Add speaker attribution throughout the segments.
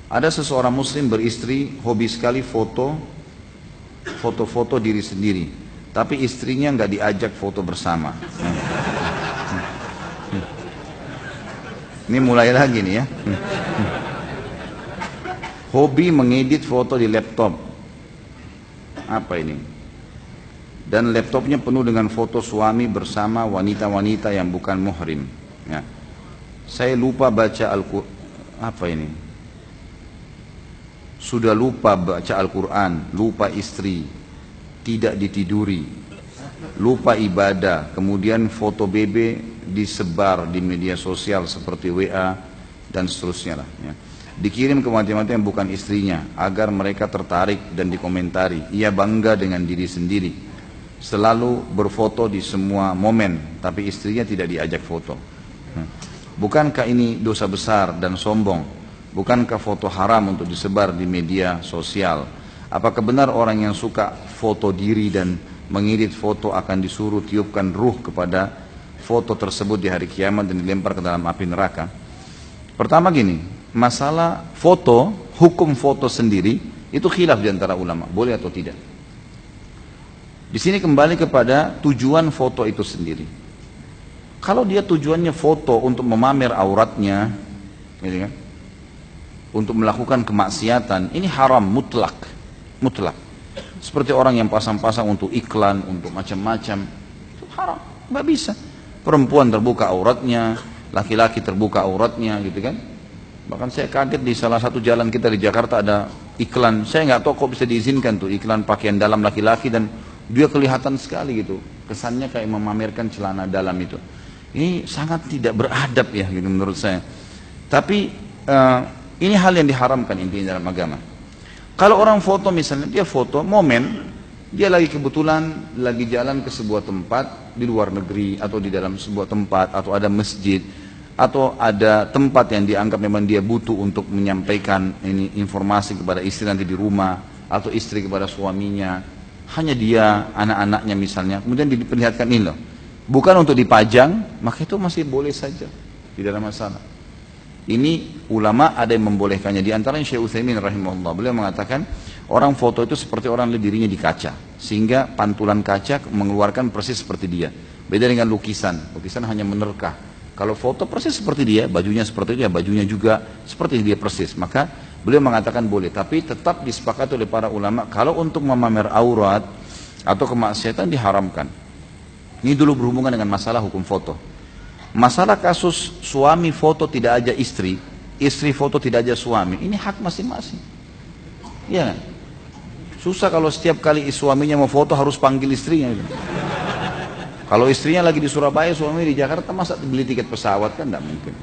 Speaker 1: Ada seseorang muslim beristri, hobi sekali foto-foto diri sendiri, tapi istrinya nggak diajak foto bersama. Ini mulai lagi nih ya. Hobi mengedit foto di laptop. Apa ini? Dan laptopnya penuh dengan foto suami bersama wanita-wanita yang bukan muhrim. Ya. Saya lupa baca Al-Quran. Apa ini? Sudah lupa baca Al-Quran, lupa istri, tidak ditiduri, lupa ibadah, kemudian foto bebe disebar di media sosial seperti WA dan seterusnya lah. Ya. Dikirim ke wanita-wanita yang bukan istrinya agar mereka tertarik dan dikomentari. Ia bangga dengan diri sendiri, selalu berfoto di semua momen, tapi istrinya tidak diajak foto. Bukankah ini dosa besar dan sombong? Bukankah foto haram untuk disebar di media sosial? Apakah benar orang yang suka foto diri dan mengedit foto akan disuruh tiupkan ruh kepada foto tersebut di hari kiamat dan dilempar ke dalam api neraka? Pertama gini, masalah foto, hukum foto sendiri itu khilaf di antara ulama, boleh atau tidak. Di sini kembali kepada tujuan foto itu sendiri. Kalau dia tujuannya foto untuk memamer auratnya, gitu kan, untuk melakukan kemaksiatan, ini haram mutlak, mutlak. Seperti orang yang pasang-pasang untuk iklan, untuk macam-macam, itu haram, nggak bisa. Perempuan terbuka auratnya, laki-laki terbuka auratnya, gitu kan. Bahkan saya kaget di salah satu jalan kita di Jakarta ada iklan, saya nggak tahu kok bisa diizinkan tuh iklan pakaian dalam laki-laki dan dia kelihatan sekali gitu, kesannya kayak memamerkan celana dalam itu. Ini sangat tidak beradab ya gitu menurut saya. Tapi ini hal yang diharamkan intinya dalam agama. Kalau orang foto misalnya, dia foto momen, dia lagi kebetulan lagi jalan ke sebuah tempat di luar negeri atau di dalam sebuah tempat atau ada masjid atau ada tempat yang dianggap memang dia butuh untuk menyampaikan ini informasi kepada istri nanti di rumah atau istri kepada suaminya, hanya dia, anak-anaknya misalnya, kemudian diperlihatkan ini loh, bukan untuk dipajang, maka itu masih boleh saja, tidak ada masalah. Ini ulama ada yang membolehkannya. Di antaranya Syekh Utsaimin rahimahullah, beliau mengatakan orang foto itu seperti orang lihat dirinya di kaca, sehingga pantulan kaca mengeluarkan persis seperti dia. Beda dengan lukisan, lukisan hanya menerkah. Kalau foto persis seperti dia, bajunya seperti dia, bajunya juga seperti dia persis. Maka beliau mengatakan boleh, tapi tetap disepakati oleh para ulama kalau untuk memamer aurat atau kemaksiatan diharamkan. Ini dulu berhubungan dengan masalah hukum foto. Masalah kasus suami foto tidak aja istri, istri foto tidak aja suami, ini hak masing-masing. Ya, susah kalau setiap kali suaminya mau foto harus panggil istrinya. Kalau istrinya lagi di Surabaya, suaminya di Jakarta, masa beli tiket pesawat, kan tidak mungkin.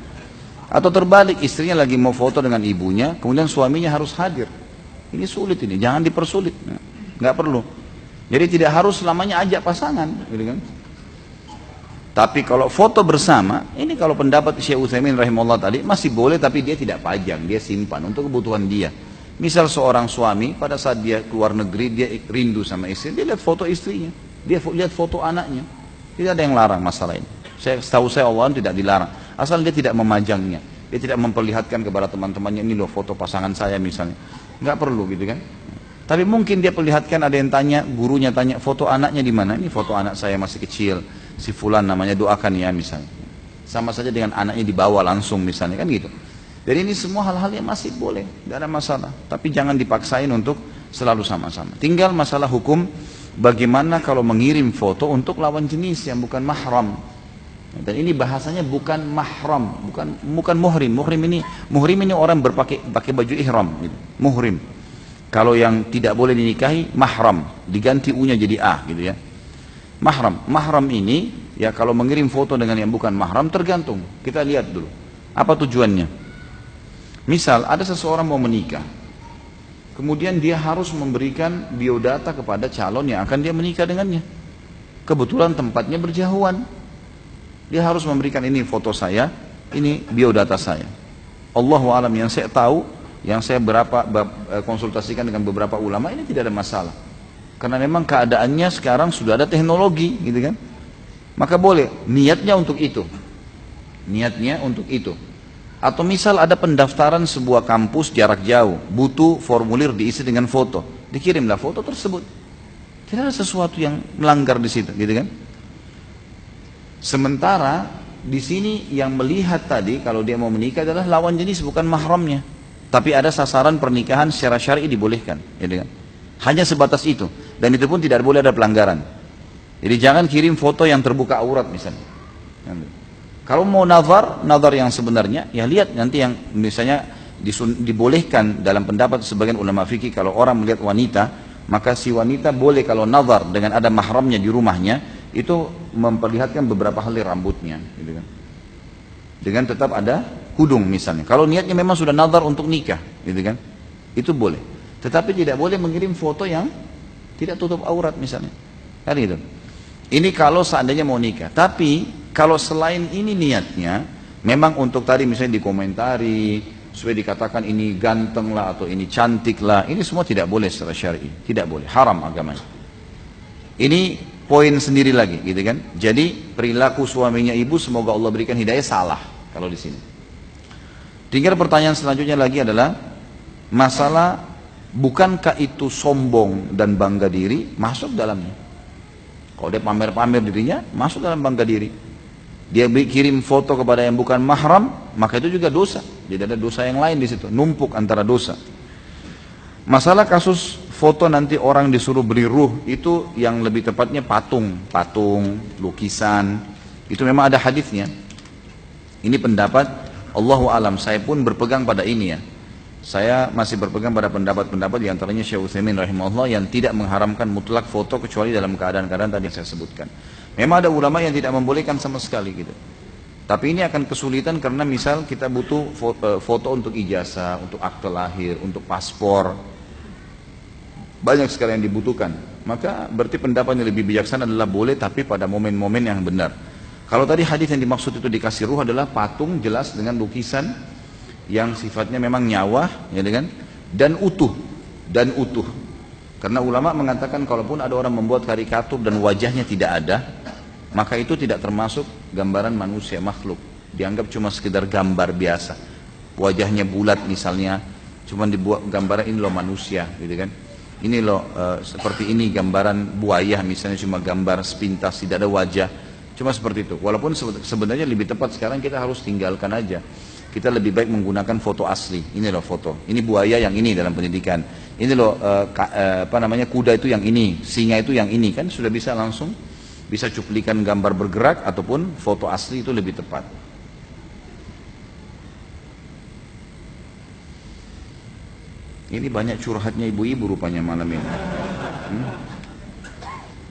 Speaker 1: Atau terbalik, istrinya lagi mau foto dengan ibunya, kemudian suaminya harus hadir. Ini sulit ini, jangan dipersulit, nggak perlu. Jadi tidak harus selamanya ajak pasangan, gitu kan? Tapi kalau foto bersama, ini kalau pendapat Syekh Utsaimin rahimahullah tadi masih boleh, tapi dia tidak pajang, dia simpan untuk kebutuhan dia. Misal seorang suami pada saat dia keluar negeri, dia rindu sama istri, dia lihat foto istrinya, dia lihat foto anaknya, tidak ada yang larang masalah ini. Setahu saya Allah tidak dilarang, asal dia tidak memajangnya, dia tidak memperlihatkan kepada teman-temannya, ini loh foto pasangan saya misalnya, nggak perlu gitu kan. Tapi mungkin dia perlihatkan, ada yang tanya, gurunya tanya, foto anaknya di mana? Ini foto anak saya masih kecil, si fulan namanya, doakan ya misalnya. Sama saja dengan anaknya dibawa langsung misalnya, kan gitu. Jadi ini semua hal-hal yang masih boleh, tidak ada masalah. Tapi jangan dipaksain untuk selalu sama-sama. Tinggal masalah hukum, bagaimana kalau mengirim foto untuk lawan jenis yang bukan mahram. Dan ini bahasanya bukan mahram, bukan muhrim. Muhrim ini orang pakai baju ihram, gitu. Muhrim. Kalau yang tidak boleh dinikahi, mahram, diganti u-nya jadi a, gitu ya. Mahram ini, ya kalau mengirim foto dengan yang bukan mahram tergantung. Kita lihat dulu, apa tujuannya. Misal ada seseorang mau menikah, kemudian dia harus memberikan biodata kepada calon yang akan dia menikah dengannya. Kebetulan tempatnya berjauhan, dia harus memberikan ini foto saya, ini biodata saya. Allahu a'lam, yang saya tahu, yang saya konsultasikan dengan beberapa ulama, ini tidak ada masalah. Karena memang keadaannya sekarang sudah ada teknologi, gitu kan. Maka boleh, niatnya untuk itu. Niatnya untuk itu. Atau misal ada pendaftaran sebuah kampus jarak jauh, butuh formulir diisi dengan foto, dikirimlah foto tersebut. Tidak ada sesuatu yang melanggar di situ, gitu kan? Sementara di sini yang melihat tadi kalau dia mau menikah adalah lawan jenis, bukan mahramnya. Tapi ada sasaran pernikahan secara syar'i dibolehkan, gitu kan? Hanya sebatas itu, dan itu pun tidak boleh ada pelanggaran. Jadi jangan kirim foto yang terbuka aurat misalnya. Kalau mau nazar yang sebenarnya, ya lihat nanti yang misalnya dibolehkan dalam pendapat sebagian ulama fikih, kalau orang melihat wanita, maka si wanita boleh kalau nazar dengan ada mahramnya di rumahnya, itu memperlihatkan beberapa helai rambutnya, gitu kan. Dengan tetap ada kudung misalnya. Kalau niatnya memang sudah nazar untuk nikah, gitu kan, itu boleh. Tetapi tidak boleh mengirim foto yang tidak tutup aurat misalnya, kan itu. Ini kalau seandainya mau nikah. Tapi kalau selain ini niatnya, memang untuk tadi misalnya dikomentari, supaya dikatakan ini ganteng lah atau ini cantik lah, ini semua tidak boleh secara syar'i, tidak boleh, haram agamanya. Ini poin sendiri lagi, gitu kan? Jadi perilaku suaminya ibu, semoga Allah berikan hidayah, salah kalau di sini. Tinggal pertanyaan selanjutnya lagi adalah masalah bukankah itu sombong dan bangga diri? Masuk dalamnya. Kalau dia pamer-pamer dirinya, masuk dalam bangga diri. Dia kirim foto kepada yang bukan mahram, maka itu juga dosa. Jadi ada dosa yang lain di situ, numpuk antara dosa. Masalah kasus foto nanti orang disuruh beli ruh, itu yang lebih tepatnya patung, lukisan, itu memang ada hadisnya. Ini pendapat Allahu alam, saya pun berpegang pada ini ya. Saya masih berpegang pada pendapat-pendapat diantaranya Syekh Utsaimin rahimahullah yang tidak mengharamkan mutlak foto kecuali dalam keadaan-keadaan tadi yang saya sebutkan. Memang ada ulama yang tidak membolehkan sama sekali gitu. Tapi ini akan kesulitan karena misal kita butuh foto untuk ijazah, untuk akte lahir, untuk paspor. Banyak sekali yang dibutuhkan. Maka berarti pendapat yang lebih bijaksana adalah boleh tapi pada momen-momen yang benar. Kalau tadi hadis yang dimaksud itu dikasih ruh adalah patung jelas dengan lukisan yang sifatnya memang nyawa, ya kan? Dan utuh. Karena ulama mengatakan kalaupun ada orang membuat karikatur dan wajahnya tidak ada, maka itu tidak termasuk gambaran manusia makhluk. Dianggap cuma sekedar gambar biasa. Wajahnya bulat misalnya, cuma dibuat gambaran ini loh manusia, gitu kan? Ini loh seperti ini gambaran buaya misalnya, cuma gambar sepintas tidak ada wajah. Cuma seperti itu. Walaupun sebenarnya lebih tepat sekarang kita harus tinggalkan aja. Kita lebih baik menggunakan foto asli. Ini loh foto. Ini buaya yang ini dalam pendidikan. Ini loh kuda itu yang ini, singa itu yang ini, kan sudah bisa langsung bisa cuplikan gambar bergerak ataupun foto asli itu lebih tepat. Ini banyak curhatnya ibu-ibu rupanya malam ini.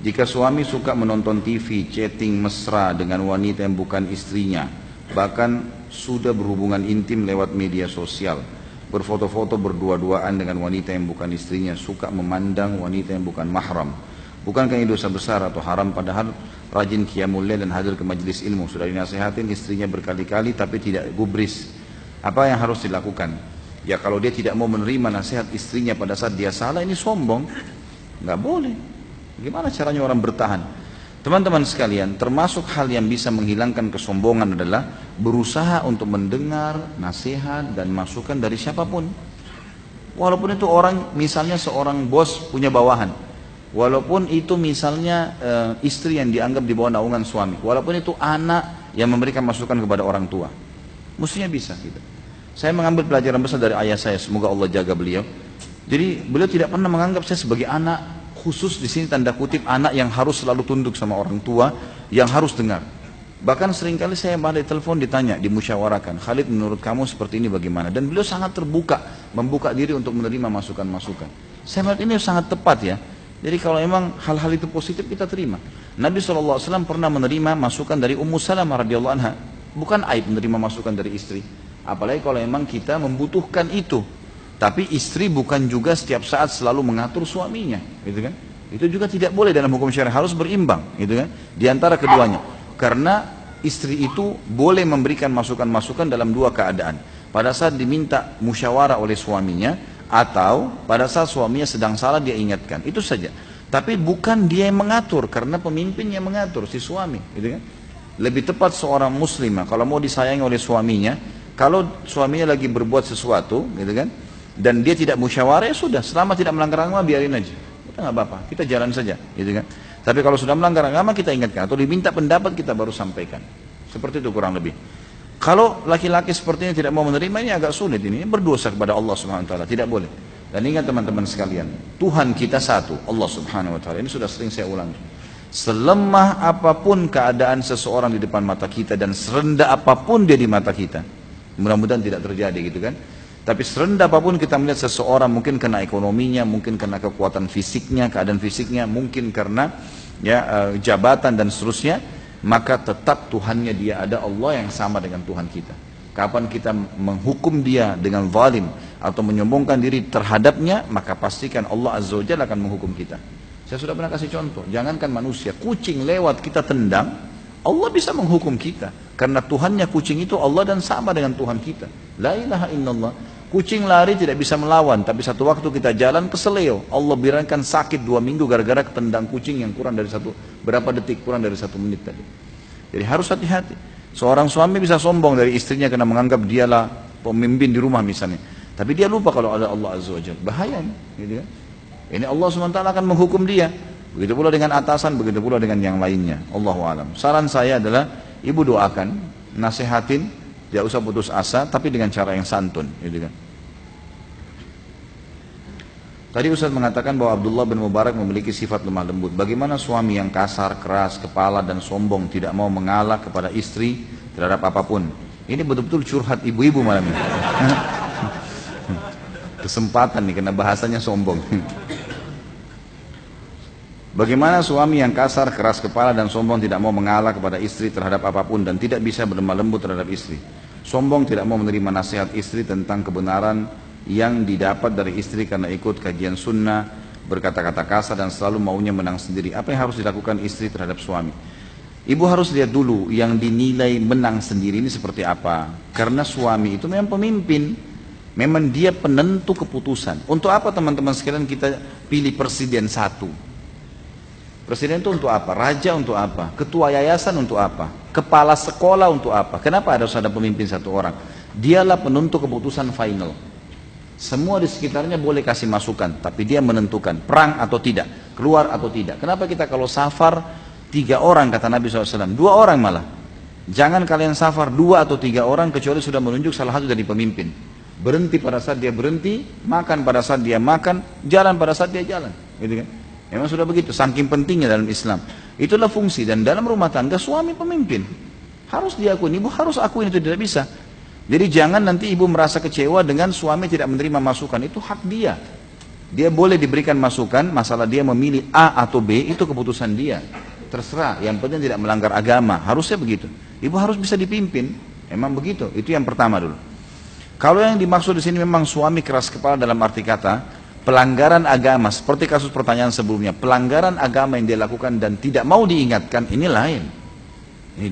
Speaker 1: Jika suami suka menonton TV, chatting mesra dengan wanita yang bukan istrinya, bahkan sudah berhubungan intim lewat media sosial, berfoto-foto berdua-duaan dengan wanita yang bukan istrinya, suka memandang wanita yang bukan mahram, bukankah ini dosa besar atau haram? Padahal rajin qiyamul lail dan hadir ke majelis ilmu, sudah dinasihatin istrinya berkali-kali tapi tidak gubris. Apa yang harus dilakukan? Ya kalau dia tidak mau menerima nasihat istrinya pada saat dia salah, ini sombong, nggak boleh. Gimana caranya orang bertahan? Teman-teman sekalian, termasuk hal yang bisa menghilangkan kesombongan adalah berusaha untuk mendengar nasihat dan masukan dari siapapun. Walaupun itu orang, misalnya seorang bos punya bawahan, walaupun itu misalnya istri yang dianggap di bawah naungan suami, walaupun itu anak yang memberikan masukan kepada orang tua, mestinya bisa gitu. Saya mengambil pelajaran besar dari ayah saya, semoga Allah jaga beliau. Jadi beliau tidak pernah menganggap saya sebagai anak khusus, di sini tanda kutip anak yang harus selalu tunduk sama orang tua, yang harus dengar. Bahkan seringkali saya balik telepon ditanya, dimusyawarakan, Khalid menurut kamu seperti ini bagaimana? Dan beliau sangat terbuka, membuka diri untuk menerima masukan-masukan. Saya melihat ini sangat tepat ya. Jadi kalau memang hal-hal itu positif kita terima. Nabi SAW pernah menerima masukan dari Ummu Salamah radhiyallahu anha. Bukan aib menerima masukan dari istri. Apalagi kalau memang kita membutuhkan itu. Tapi istri bukan juga setiap saat selalu mengatur suaminya, gitu kan? Itu juga tidak boleh dalam hukum syariah, harus berimbang, gitu kan? Di antara keduanya. Karena istri itu boleh memberikan masukan-masukan dalam dua keadaan. Pada saat diminta musyawarah oleh suaminya, atau pada saat suaminya sedang salah dia ingatkan. Itu saja. Tapi bukan dia yang mengatur, karena pemimpin yang mengatur, si suami, gitu kan? Lebih tepat seorang muslimah kalau mau disayangi oleh suaminya, Kalau suaminya lagi berbuat sesuatu, gitu kan, dan dia tidak musyawarah, ya sudah, selama tidak melanggar agama biarin aja. Kita nggak apa-apa, kita jalan saja, gitu kan. Tapi kalau sudah melanggar agama kita ingatkan, atau diminta pendapat kita baru sampaikan. Seperti itu kurang lebih. Kalau laki-laki seperti ini tidak mau menerima, ini agak sulit, ini berdosa kepada Allah Subhanahu Wa Taala, tidak boleh. Dan ingat teman-teman sekalian, Tuhan kita satu, Allah Subhanahu Wa Taala. Ini sudah sering saya ulangi. Selemah apapun keadaan seseorang di depan mata kita dan serendah apapun dia di mata kita, mudah-mudahan tidak terjadi gitu kan. Tapi serendah apapun kita melihat seseorang, mungkin karena ekonominya, mungkin karena kekuatan fisiknya, keadaan fisiknya, mungkin karena jabatan dan seterusnya, maka tetap Tuhannya dia ada, Allah yang sama dengan Tuhan kita. Kapan kita menghukum dia dengan zalim atau menyombongkan diri terhadapnya, maka pastikan Allah Azza wa Jalla akan menghukum kita. Saya sudah pernah kasih contoh, jangankan manusia, kucing lewat kita tendang, Allah bisa menghukum kita. Karena Tuhannya kucing itu Allah dan sama dengan Tuhan kita. La ilaha illallah. Kucing lari tidak bisa melawan, tapi satu waktu kita jalan keseleo, Allah biarkan sakit 2 minggu gara-gara ketendang kucing yang kurang dari berapa detik, kurang dari 1 menit tadi. Jadi harus hati-hati. Seorang suami bisa sombong dari istrinya karena menganggap dialah pemimpin di rumah misalnya. Tapi dia lupa kalau ada Allah Azza wa Jalla. Bahaya ini, gitu kan? Ini Allah SWT akan menghukum dia. Begitu pula dengan atasan, begitu pula dengan yang lainnya. Allahu a'lam. Saran saya adalah ibu doakan, nasihatin, tidak usah putus asa, tapi dengan cara yang santun, gitu kan. Tadi Ustaz mengatakan bahwa Abdullah bin Mubarak memiliki sifat lemah lembut. Bagaimana suami yang kasar, keras, kepala dan sombong tidak mau mengalah kepada istri terhadap apapun? Ini betul-betul curhat ibu-ibu malam ini. Kesempatan nih, karena bahasanya sombong. Bagaimana suami yang kasar, keras kepala dan sombong tidak mau mengalah kepada istri terhadap apapun dan tidak bisa berlemah lembut terhadap istri? Sombong tidak mau menerima nasihat istri tentang kebenaran yang didapat dari istri karena ikut kajian sunnah, berkata-kata kasar dan selalu maunya menang sendiri. Apa yang harus dilakukan istri terhadap suami? Ibu harus lihat dulu yang dinilai menang sendiri ini seperti apa. Karena suami itu memang pemimpin, memang dia penentu keputusan. Untuk apa teman-teman sekalian kita pilih presiden satu? Presiden itu untuk apa? Raja untuk apa? Ketua yayasan untuk apa? Kepala sekolah untuk apa? Kenapa harus ada pemimpin satu orang? Dialah penentu keputusan final. Semua di sekitarnya boleh kasih masukan, tapi dia menentukan perang atau tidak, keluar atau tidak. Kenapa kita kalau safar 3 orang kata Nabi SAW, 2 orang malah. Jangan kalian safar 2 atau 3 orang kecuali sudah menunjuk salah satu jadi pemimpin. Berhenti pada saat dia berhenti, makan pada saat dia makan, jalan pada saat dia jalan. Gitu kan? Memang sudah begitu, saking pentingnya dalam Islam. Itulah fungsi, dan dalam rumah tangga suami pemimpin. Harus diakui, ibu harus akuin itu tidak bisa. Jadi jangan nanti ibu merasa kecewa dengan suami tidak menerima masukan, itu hak dia. Dia boleh diberikan masukan, masalah dia memilih A atau B, itu keputusan dia. Terserah, yang penting tidak melanggar agama, harusnya begitu. Ibu harus bisa dipimpin, emang begitu, itu yang pertama dulu. Kalau yang dimaksud di sini memang suami keras kepala dalam arti kata, pelanggaran agama, seperti kasus pertanyaan sebelumnya, pelanggaran agama yang dia lakukan dan tidak mau diingatkan, ini lain. Ini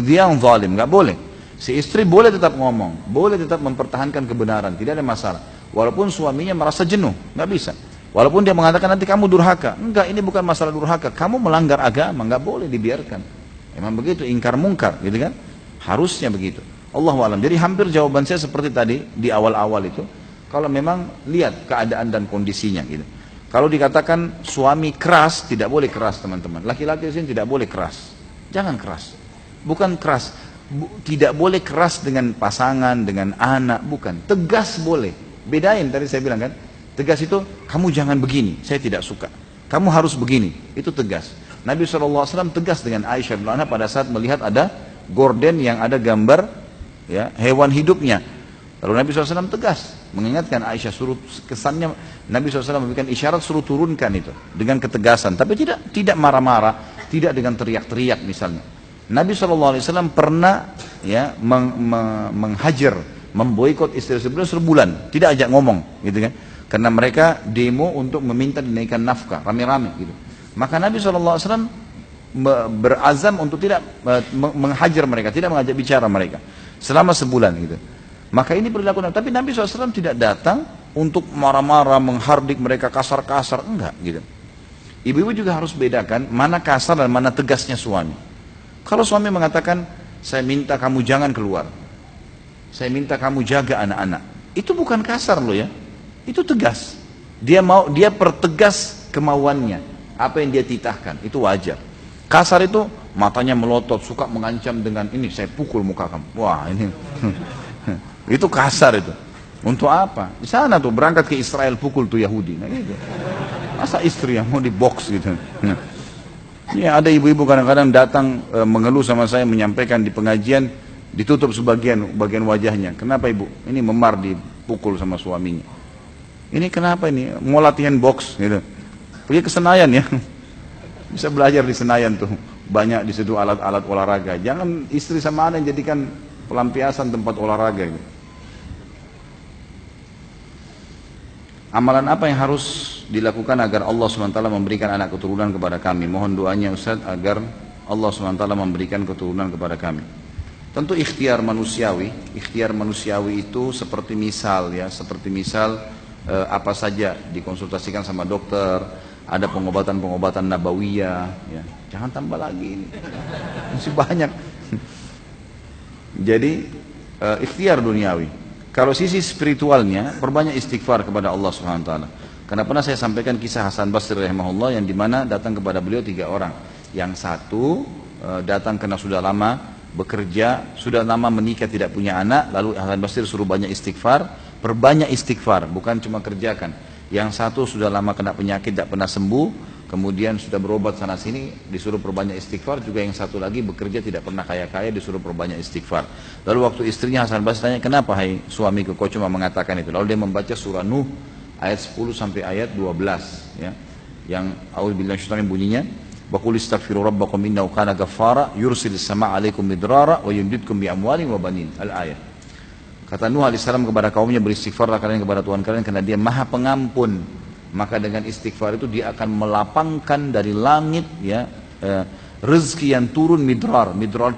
Speaker 1: dia yang zalim, nggak boleh. Si istri boleh tetap ngomong, boleh tetap mempertahankan kebenaran, tidak ada masalah. Walaupun suaminya merasa jenuh, nggak bisa. Walaupun dia mengatakan nanti kamu durhaka, enggak, ini bukan masalah durhaka, kamu melanggar agama, nggak boleh dibiarkan. Emang begitu, ingkar mungkar, gitu kan? Harusnya begitu. Allahu a'lam. Jadi hampir jawaban saya seperti tadi di awal-awal itu. Kalau memang lihat keadaan dan kondisinya, gitu. Kalau dikatakan suami keras, tidak boleh keras teman-teman. Laki-laki di sini tidak boleh keras, jangan keras. Bukan keras. Tidak boleh keras dengan pasangan, dengan anak, bukan. Tegas boleh. Bedain tadi saya bilang kan. Tegas itu, kamu jangan begini, saya tidak suka. Kamu harus begini, itu tegas. Nabi SAW tegas dengan Aisyah radhiyallahu anha pada saat melihat ada gorden yang ada gambar ya, hewan hidupnya. Lalu Nabi SAW tegas mengingatkan Aisyah, suruh kesannya Nabi SAW memberikan isyarat suruh turunkan itu dengan ketegasan. Tapi tidak marah-marah, tidak dengan teriak-teriak misalnya. Nabi SAW pernah ya, menghajar, memboikot istri-istri beliau sebulan, tidak ajak ngomong, gitu kan? Karena mereka demo untuk meminta dinaikkan nafkah, rame-rame, gitu. Maka Nabi SAW berazam untuk tidak menghajar mereka, tidak mengajak bicara mereka selama sebulan, gitu. Maka ini perilaku Nabi. Tapi Nabi SAW tidak datang untuk marah-marah, menghardik mereka kasar-kasar, enggak, gitu. Ibu-ibu juga harus bedakan mana kasar dan mana tegasnya suami. Kalau suami mengatakan, saya minta kamu jangan keluar, saya minta kamu jaga anak-anak. Itu bukan kasar loh ya, itu tegas. Dia pertegas kemauannya, apa yang dia titahkan, itu wajar. Kasar itu matanya melotot, suka mengancam dengan ini, saya pukul muka kamu. Wah ini, itu kasar itu. Untuk apa? Di sana tuh berangkat ke Israel pukul tuh Yahudi. Nah gitu. Masa istri yang mau dibox gitu. Ya ada ibu-ibu kadang-kadang datang mengeluh sama saya, menyampaikan di pengajian, ditutup bagian wajahnya. Kenapa ibu? Ini memar dipukul sama suaminya. Ini kenapa ini? Mau latihan box gitu. Pergi ke Senayan ya. Bisa belajar di Senayan tuh. Banyak di situ alat-alat olahraga. Jangan istri sama anak jadikan pelampiasan tempat olahraga gitu. Amalan apa yang harus dilakukan agar Allah SWT memberikan anak keturunan kepada kami? Mohon doanya Ustaz agar Allah SWT memberikan keturunan kepada kami. Tentu ikhtiar manusiawi itu seperti misal apa saja dikonsultasikan sama dokter, ada pengobatan nabawiyah, ya. Jangan tambah lagi ini, masih banyak. Jadi ikhtiar duniawi. Kalau sisi spiritualnya, perbanyak istighfar kepada Allah Subhanahu Wa Taala. Karena pernah saya sampaikan kisah Hasan Basri rahimahullah yang dimana datang kepada beliau 3 orang. Yang satu datang karena sudah lama bekerja, sudah lama menikah tidak punya anak, lalu Hasan Basri suruh banyak istighfar, perbanyak istighfar, bukan cuma kerjakan. Yang satu sudah lama kena penyakit tidak pernah sembuh, kemudian sudah berobat sana sini, disuruh perbanyak istighfar. Juga yang satu lagi bekerja tidak pernah kaya-kaya, disuruh perbanyak istighfar. Lalu waktu istrinya Hasan Basri tanya, kenapa hai suamiku kau cuma mengatakan itu? Lalu dia membaca surah Nuh ayat 10 sampai ayat 12 ya. Yang a'udzubillahi minasyaitonir bunyinya, wa qul istaghfiru rabbakum innahu kana ghaffara yursilis samaa'a 'alaikum midrara wa yumdidkum bi amwalin wa banin. Al-ayat. Kata Nuh alaihissalam kepada kaumnya, beristighfarlah kalian kepada Tuhan kalian karena Dia Maha Pengampun. Maka dengan istighfar itu Dia akan melapangkan dari langit ya rezeki yang turun midrar. Midrar